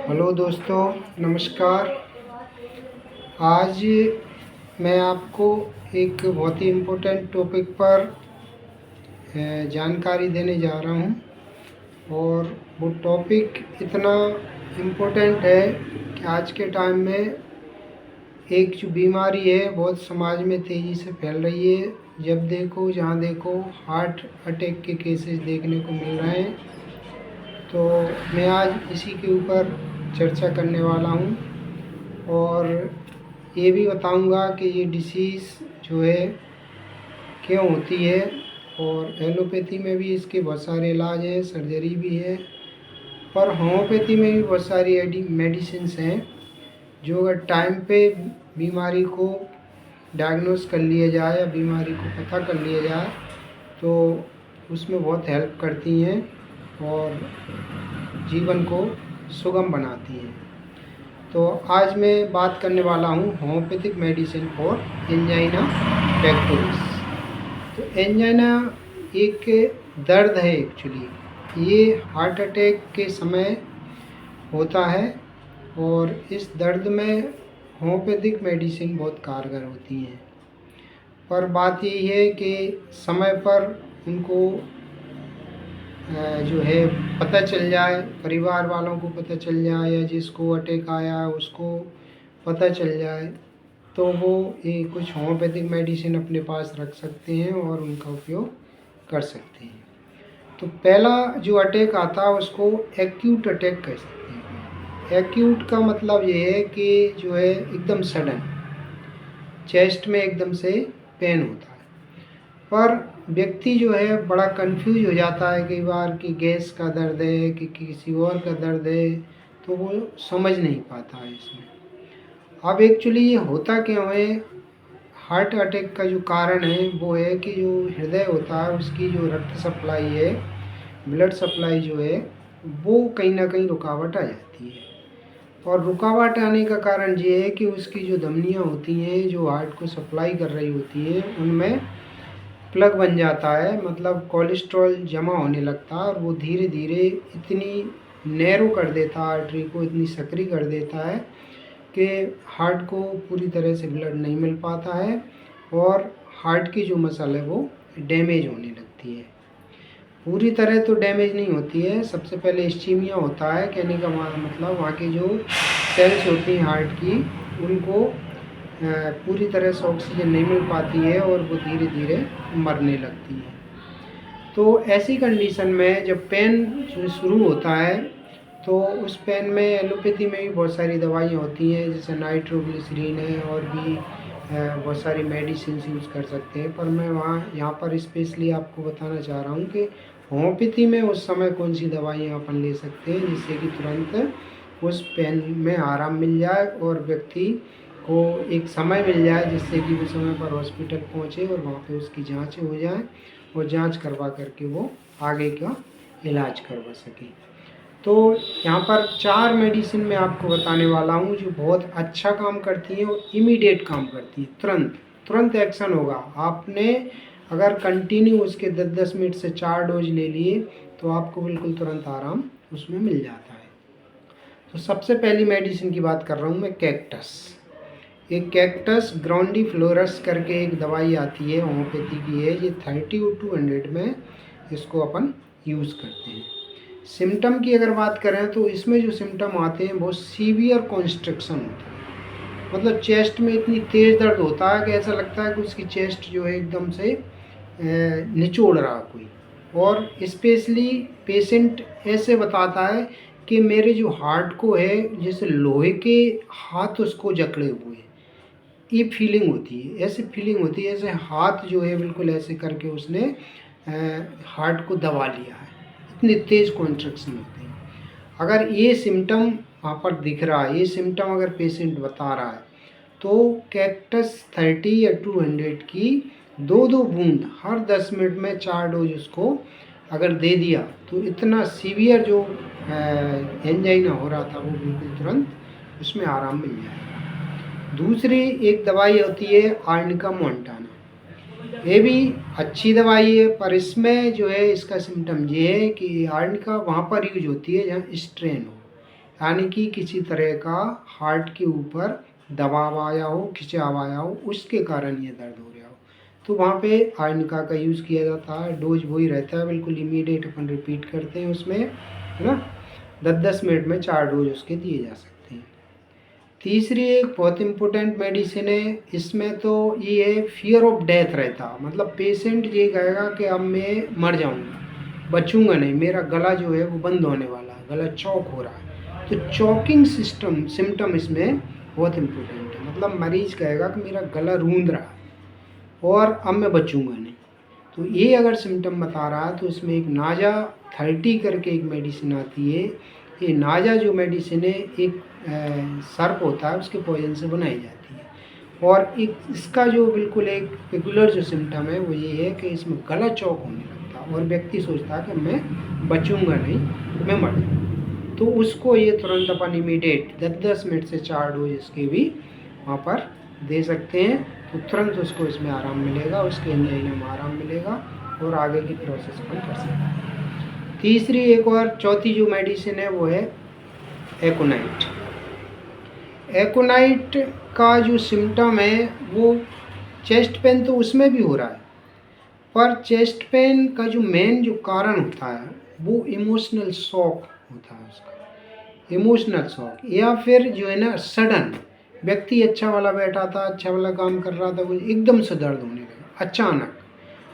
Hello दोस्तों, नमस्कार। आज मैं आपको एक बहुत ही इम्पोर्टेंट टॉपिक पर जानकारी देने जा रहा हूँ। और वो टॉपिक इतना इम्पोर्टेंट है कि आज के टाइम में एक जो बीमारी है बहुत समाज में तेज़ी से फैल रही है। जब देखो जहाँ देखो हार्ट अटैक के केसेस देखने को मिल रहे हैं। तो मैं आज इसी के ऊपर चर्चा करने वाला हूँ और ये भी बताऊंगा कि ये डिसीज़ जो है क्यों होती है। और एलोपैथी में भी इसके बहुत सारे इलाज हैं, सर्जरी भी है। पर होम्योपैथी में भी बहुत सारी मेडिसिन्स हैं जो अगर टाइम पे बीमारी को डायग्नोस कर लिया जाए या बीमारी को पता कर लिया जाए तो उसमें बहुत हेल्प करती हैं और जीवन को सुगम बनाती हैं। तो आज मैं बात करने वाला हूँ homeopathic medicine for angina pectoris. तो एंजाइना एक दर्द है एक्चुअली। ये हार्ट अटैक के समय होता है और इस दर्द में होम्योपैथिक मेडिसिन बहुत कारगर होती हैं। पर बात यही है कि समय पर उनको जो है पता चल जाए, परिवार वालों को पता चल जाए या जिसको अटैक आया उसको पता चल जाए तो वो ये कुछ होम्योपैथिक मेडिसिन अपने पास रख सकते हैं और उनका उपयोग कर सकते हैं। तो पहला जो अटैक आता है उसको एक्यूट अटैक कह सकते हैं। एक्यूट का मतलब ये है कि जो है एकदम सडन चेस्ट में एकदम से पेन होता है। पर व्यक्ति जो है बड़ा कंफ्यूज हो जाता है कई बार कि गैस का दर्द है कि किसी और का दर्द है, तो वो समझ नहीं पाता है इसमें। अब एक्चुअली ये होता क्यों है? हार्ट अटैक का जो कारण है वो है कि जो हृदय होता है उसकी जो रक्त सप्लाई है, ब्लड सप्लाई जो है वो कहीं ना कहीं रुकावट आ जाती है। और रुकावट आने का कारण ये है कि उसकी जो धमनियाँ होती हैं जो हार्ट को सप्लाई कर रही होती है उनमें प्लग बन जाता है, मतलब कोलेस्ट्रॉल जमा होने लगता है और वो धीरे धीरे इतनी नैरो कर देता है, आर्टरी को इतनी सकरी कर देता है कि हार्ट को पूरी तरह से ब्लड नहीं मिल पाता है और हार्ट की जो मसल है वो डैमेज होने लगती है। पूरी तरह तो डैमेज नहीं होती है, सबसे पहले इस्चीमिया होता है। कहने का मतलब वहाँ की जो सेल्स होती हैं हार्ट की उनको पूरी तरह से ऑक्सीजन नहीं मिल पाती है और वो धीरे धीरे मरने लगती है। तो ऐसी कंडीशन में जब पेन शुरू होता है तो उस पेन में एलोपैथी में भी बहुत सारी दवाइयाँ होती हैं, जैसे नाइट्रोग्लिसरीन है और भी बहुत सारी मेडिसिन यूज़ कर सकते हैं। पर मैं यहाँ पर स्पेशली आपको बताना चाह रहा हूँ कि होम्योपैथी में उस समय कौन सी दवाइयाँ अपन ले सकते हैं जिससे कि तुरंत उस पेन में आराम मिल जाए और व्यक्ति को एक समय मिल जाए जिससे कि वो समय पर हॉस्पिटल पहुँचे और वहाँ पे उसकी जाँच हो जाए और जाँच करवा करके वो आगे का इलाज करवा सके। तो यहाँ पर 4 मेडिसिन मैं आपको बताने वाला हूँ जो बहुत अच्छा काम करती हैं और इमीडिएट काम करती हैं। तुरंत एक्शन होगा। आपने अगर कंटिन्यू उसके 10-10 मिनट से 4 डोज ले लिए तो आपको बिल्कुल तुरंत आराम उसमें मिल जाता है। तो सबसे पहली मेडिसिन की बात कर रहा हूँ मैं, कैक्टस। एक कैक्टस ग्राउंडीफ्लोरस करके एक दवाई आती है, होम्योपैथी की है। ये 30-200 में इसको अपन यूज़ करते हैं। सिम्टम की अगर बात करें तो इसमें जो सिम्टम आते हैं बहुत सीवियर कॉन्स्ट्रिक्शन होता है, मतलब चेस्ट में इतनी तेज़ दर्द होता है कि ऐसा लगता है कि उसकी चेस्ट जो है एकदम से निचोड़ रहा कोई। और स्पेशली पेशेंट ऐसे बताता है कि मेरे जो हार्ट को है जैसे लोहे के हाथ उसको जकड़े हुए हैं, ये फीलिंग होती है। ऐसी फीलिंग होती है ऐसे हाथ जो है बिल्कुल ऐसे करके उसने हार्ट को दबा लिया है, इतनी तेज़ कॉन्ट्रैक्शन होते हैं। अगर ये सिम्टम वहाँ पर दिख रहा है, ये सिम्टम अगर पेशेंट बता रहा है तो कैक्टस 30 या 200 की 2-2 बूंद हर 10 मिनट में 4 डोज उसको अगर दे दिया तो इतना सीवियर जो एंजाइना हो रहा था वो बिल्कुल तुरंत उसमें आराम मिल जाएगा। दूसरी एक दवाई होती है आर्निका मोंटाना। ये भी अच्छी दवाई है पर इसमें जो है इसका सिम्टम ये है कि आर्निका वहाँ पर यूज होती है जहाँ स्ट्रेन हो, यानी कि किसी तरह का हार्ट के ऊपर दबाव आया हो, खिंचाव आया हो, उसके कारण ये दर्द हो रहा हो, तो वहाँ पे आर्निका का यूज़ किया जाता है। डोज वही रहता है, बिल्कुल इमीडिएट अपन रिपीट करते हैं उसमें, है ना। 10-10 मिनट में 4 डोज उसके दिए जा सकते हैं। तीसरी एक बहुत इम्पोर्टेंट मेडिसिन है, इसमें तो ये है फियर ऑफ डेथ रहता, मतलब पेशेंट ये कहेगा कि अब मैं मर जाऊंगा, बचूंगा नहीं, मेरा गला जो है वो बंद होने वाला है, गला चौक हो रहा है। तो चौकिंग सिम्टम इसमें बहुत इम्पोर्टेंट है, मतलब मरीज कहेगा कि मेरा गला रूंध रहा है और अब मैं बचूंगा नहीं। तो ये अगर सिम्टम बता रहा है तो इसमें एक नाजा 30 करके एक मेडिसिन आती है। ये नाजा जो मेडिसिन है एक सर्प होता है उसके पॉइजन से बनाई जाती है, और एक इसका जो बिल्कुल एक रेगुलर जो सिम्टम है वो ये है कि इसमें गला चौक होने लगता है और व्यक्ति सोचता है कि मैं बचूंगा नहीं, मैं मर जाऊँ। तो उसको ये तुरंत अपन इमीडिएट 10-10 मिनट से 4 डोज इसके भी वहाँ पर दे सकते हैं, तो तुरंत उसको इसमें आराम मिलेगा, उसके एंजाइना में आराम मिलेगा और आगे की प्रोसेस अपन कर सकते हैं। तीसरी एक और चौथी जो मेडिसिन है वो है एकोनाइट। एकोनाइट का जो सिम्टम है वो चेस्ट पेन तो उसमें भी हो रहा है, पर चेस्ट पेन का जो मेन जो कारण होता है वो इमोशनल शॉक होता है उसका, इमोशनल शॉक, या फिर जो है ना सडन, व्यक्ति अच्छा वाला बैठा था, अच्छा वाला काम कर रहा था, वो एकदम से दर्द होने लगा अचानक।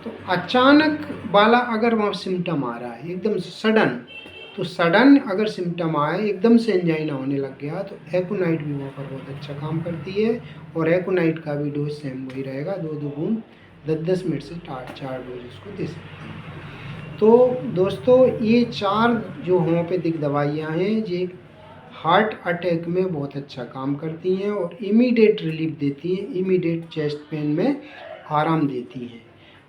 तो अचानक वाला अगर वहाँ सिम्टम आ रहा है एकदम से सडन, तो सडन अगर सिम्टम आए, एकदम से एंजाइना होने लग गया, तो एकोनाइट भी वहाँ पर बहुत अच्छा काम करती है। और एकोनाइट का भी डोज सेम वही रहेगा, 2-2 बूंद 10-10 मिनट से 4 डोज उसको दे सकते हैं। तो दोस्तों ये 4 जो होम्योपैथिक दवाइयाँ हैं ये हार्ट अटैक में बहुत अच्छा काम करती हैं और इमीडिएट रिलीफ देती हैं, इमीडिएट चेस्ट पेन में आराम देती हैं।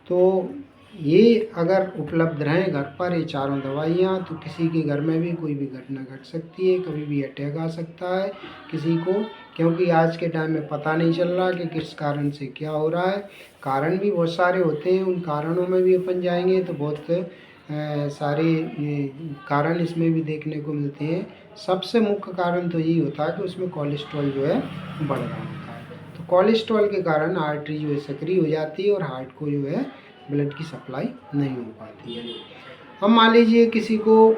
तो ये अगर उपलब्ध रहें घर पर ये चारों दवाइयाँ, तो किसी के घर में भी कोई भी घटना घट सकती है, कभी भी अटैक आ सकता है किसी को, क्योंकि आज के टाइम में पता नहीं चल रहा कि किस कारण से क्या हो रहा है। कारण भी बहुत सारे होते हैं, उन कारणों में भी अपन जाएंगे तो बहुत सारे कारण इसमें भी देखने को मिलते हैं। सबसे मुख्य कारण तो यही होता है कि उसमें कोलेस्ट्रॉल जो है बढ़ रहा होता है। तो कोलेस्ट्रॉल के कारण आर्टरी जो है सक्रिय हो जाती है और हार्ट को जो है ब्लड की सप्लाई नहीं हो पाती है। अब मान लीजिए किसी को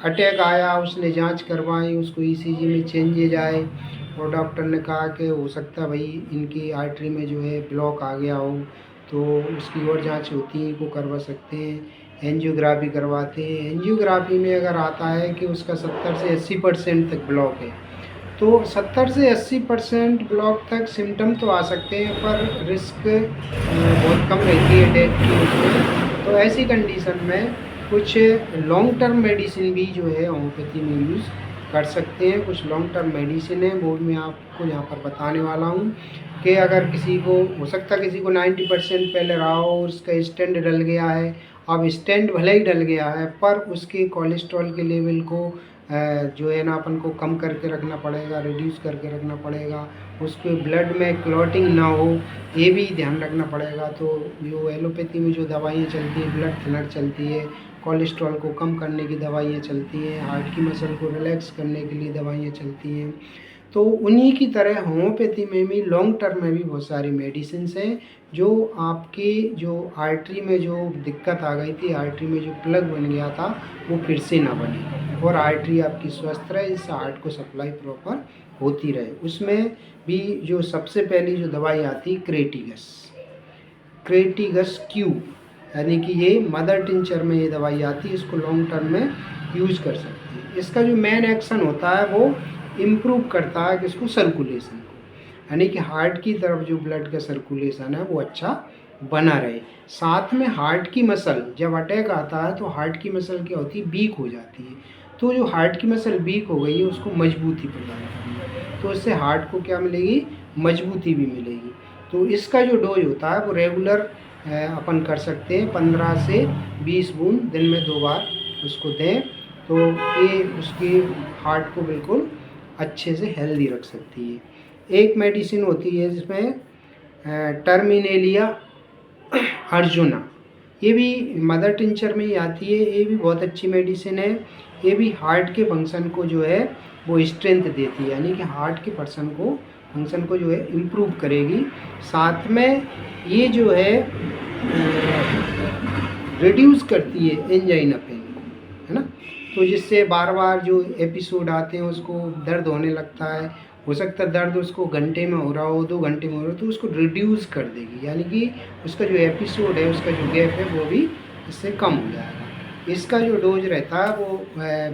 अटैक आया, उसने जांच करवाई, उसको ईसीजी में चेंजेज आए और डॉक्टर ने कहा कि हो सकता है भाई इनकी आर्टरी में जो है ब्लॉक आ गया हो, तो उसकी और जांच होती है, को करवा सकते हैं। एंजियोग्राफी करवाते हैं। एंजियोग्राफी में अगर आता है कि उसका 70 से 80% तक ब्लॉक है, तो 70 से 80% ब्लॉक तक सिम्टम तो आ सकते हैं, पर रिस्क बहुत कम रहती है डेथ की उसमें। तो ऐसी कंडीशन में कुछ लॉन्ग टर्म मेडिसिन भी जो है होम्योपैथी में यूज़ कर सकते हैं। कुछ लॉन्ग टर्म मेडिसिन है वो मैं आपको यहाँ पर बताने वाला हूँ कि अगर किसी को हो सकता है किसी को 90% पहले रहा हो, उसका स्टेंट डल गया है, अब स्टेंट भले ही डल गया है पर उसके कोलेस्ट्रॉल के लेवल को जो है ना अपन को कम करके रखना पड़ेगा, रिड्यूस करके रखना पड़ेगा, उसके ब्लड में क्लॉटिंग ना हो ये भी ध्यान रखना पड़ेगा। तो जो एलोपैथी में जो दवाइयाँ चलती हैं, ब्लड थिनर चलती है, कोलेस्ट्रॉल को कम करने की दवाइयाँ चलती हैं, हार्ट की मसल को रिलैक्स करने के लिए दवाइयाँ चलती हैं। तो उन्हीं की तरह होम्योपैथी में भी लॉन्ग टर्म में भी बहुत सारी मेडिसिन हैं जो आपकी जो आर्टरी में जो दिक्कत आ गई थी, आर्टरी में जो प्लग बन गया था वो फिर से ना बने और आर्टरी आपकी स्वस्थ रहे, इससे हार्ट को सप्लाई प्रॉपर होती रहे। उसमें भी जो सबसे पहली जो दवाई आती है क्रेटिगस क्यू, यानी कि ये मदर टिंचर में ये दवाई आती है, इसको लॉन्ग टर्म में यूज कर सकते हैं। इसका जो मेन एक्शन होता है वो इम्प्रूव करता है किसको, सर्कुलेशन को, यानी कि हार्ट की तरफ जो ब्लड का सर्कुलेशन है वो अच्छा बना रहे। साथ में हार्ट की मसल, जब अटैक आता है तो हार्ट की मसल क्या होती है, वीक हो जाती है। तो जो हार्ट की मसल वीक हो गई है उसको मजबूती प्रदान करनी है, तो इससे हार्ट को क्या मिलेगी, मजबूती भी मिलेगी। तो इसका जो डोज होता है वो रेगुलर अपन कर सकते हैं, 15 से 20 बूंद दिन में 2 बार उसको दें, तो ये उसकी हार्ट को बिल्कुल अच्छे से हेल्दी रख सकती है। एक मेडिसिन होती है जिसमें टर्मिनेलिया अर्जुना, ये भी मदर टिंचर में ही आती है, ये भी बहुत अच्छी मेडिसिन है। ये भी हार्ट के फंक्शन को जो है वो स्ट्रेंथ देती है, यानी कि हार्ट के फंक्शन को जो है इम्प्रूव करेगी। साथ में ये जो है रिड्यूस करती है एंजाइना पेन को, है ना। तो जिससे बार बार जो एपिसोड आते हैं उसको दर्द होने लगता है, हो सकता है दर्द उसको घंटे में हो रहा हो, 2 घंटे में हो रहा हो, तो उसको रिड्यूस कर देगी, यानी कि उसका जो एपिसोड है, उसका जो गैप है वो भी इससे कम हो जाएगा। इसका जो डोज रहता है वो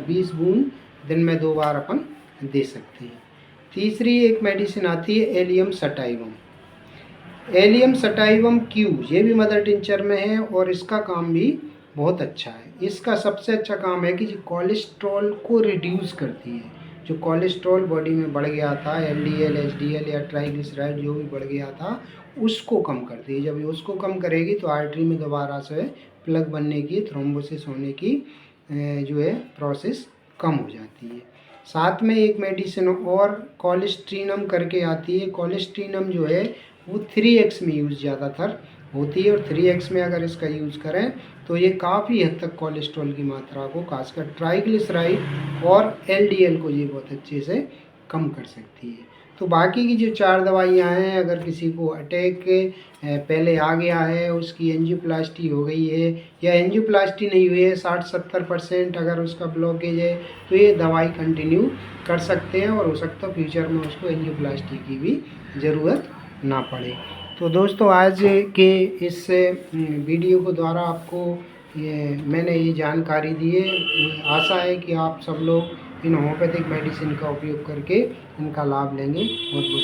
20 बूंद दिन में 2 बार अपन दे सकते हैं। तीसरी एक मेडिसिन आती है allium sativum. Allium sativum Q, ये भी मदर टिंचर में है और इसका काम भी बहुत अच्छा है। इसका सबसे अच्छा काम है कि जो कोलेस्ट्रॉल को रिड्यूस करती है। जो कोलेस्ट्रॉल बॉडी में बढ़ गया था, एलडीएल, एचडीएल या ट्राइग्लिसराइड जो भी बढ़ गया था, उसको कम करती है। जब ये उसको कम करेगी तो आर्टरी में दोबारा से प्लग बनने की, थ्रोम्बोसिस होने की जो है प्रोसेस कम हो जाती है। साथ में एक मेडिसिन और कोलेस्ट्रीनम करके आती है। कोलेस्ट्रीनम जो है वो 3x में यूज़ ज़्यादातर होती है, और 3x में अगर इसका यूज़ करें तो ये काफ़ी हद तक कोलेस्ट्रॉल की मात्रा को, खासकर ट्राइग्लिसराइड और एलडीएल को ये बहुत अच्छे से कम कर सकती है। तो बाकी की जो 4 दवाइयाँ हैं, अगर किसी को अटैक पहले आ गया है, उसकी एंजियोप्लास्टी हो गई है या एंजियोप्लास्टी नहीं हुई है, 60-70% अगर उसका ब्लॉकेज है, तो ये दवाई कंटिन्यू कर सकते हैं और हो सकता है फ्यूचर में उसको एंजियोप्लास्टी की भी ज़रूरत ना पड़े। तो दोस्तों आज के इस वीडियो को द्वारा आपको मैंने ये जानकारी दी है। आशा है कि आप सब लोग इन होम्योपैथिक मेडिसिन का उपयोग करके इनका लाभ लेंगे। बहुत बहुत